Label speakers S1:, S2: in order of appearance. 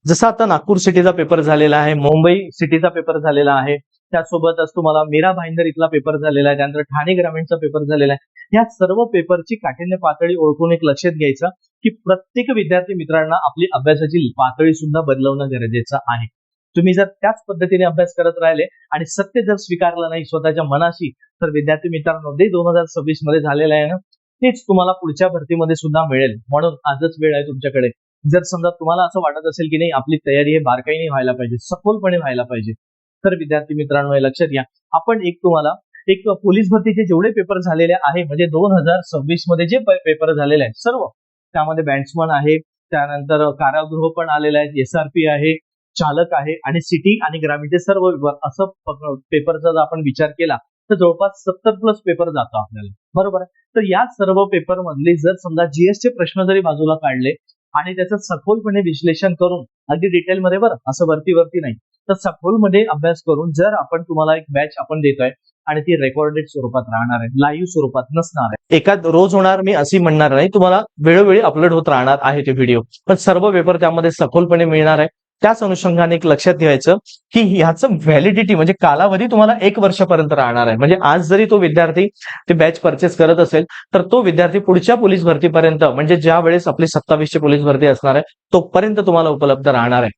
S1: जसं आता नागपूर सिटीचा पेपर झालेला आहे, मुंबई सिटीचा पेपर झालेला आहे, त्यासोबतच तुम्हाला मीरा भाईंदर इथला पेपर झालेला आहे, त्यानंतर ठाणे ग्रामीणचा पेपर झालेला आहे। या सर्व पेपरची काठिण्य पातळी ओळखून एक लक्षात घ्यायचं की प्रत्येक विद्यार्थी मित्रांना आपली अभ्यासाची पातळी सुद्धा बदलवणं गरजेचं आहे। तुम्ही जर त्याच पद्धतीने अभ्यास करत राहिले आणि सत्य जर स्वीकारलं नाही स्वतःच्या मनाशी, तर विद्यार्थी मित्रांनो जे 2026 मध्ये झालेलं आहे ना, तेच तुम्हाला पुढच्या भरतीमध्ये सुद्धा मिळेल। म्हणून आजच वेळ आहे तुमच्याकडे। जर समजा तुम्हाला असं वाटत असेल की नाही आपली तयारी हे बारकाईने व्हायला पाहिजे, सखोलपणे व्हायला पाहिजे, तर विद्यार्थी मित्रांनो हे लक्षात घ्या, आपण तुम्हाला एक पोलीस भरतीचे जेवढे पेपर झालेले आहे म्हणजे 2026 मध्ये जे पेपर झालेले आहेत सर्व, त्यामध्ये बॅट्समन आहे, त्यानंतर कारागृह पण आलेले आहेत, SRP आहे, चालक आहे आणि सिटी आणि ग्रामीणचे सर्व विभाग असं पेपरचा जर आपण विचार केला तर जवळपास 70+ पेपर जातो आपल्याला, बरोबर आहे। तर या सर्व पेपर मधले जर समजा GS चे प्रश्न जरी बाजूला काढले आणि त्याचं सखोलपणे विश्लेषण करून अगदी डिटेलमध्ये बरं असं वरती नाही तर सखोलमध्ये अभ्यास करून जर आपण तुम्हाला एक बॅच आपण देतोय आणि ती रेकॉर्डेड स्वरूपात राहणार आहे, लाईव्ह स्वरूपात नसणार आहे, एखाद रोज होणार मी अशी म्हणणार नाही, तुम्हाला वेळोवेळी अपलोड होत राहणार आहे ते व्हिडिओ, पण सर्व पेपर त्यामध्ये सखोलपणे मिळणार आहे। त्याच अनुषंगाने एक लक्षात ठेवायचं की ह्याचं व्हॅलिडिटी म्हणजे कालावधी तुम्हाला 1 वर्षापर्यंत राहणार आहे। म्हणजे आज जरी तो विद्यार्थी ते बॅच परचेस करत असेल तर तो विद्यार्थी पुढच्या पोलीस भरतीपर्यंत म्हणजे ज्या वेळेस आपली 27ची पोलीस भरती असणार आहे तोपर्यंत तुम्हाला उपलब्ध राहणार आहे।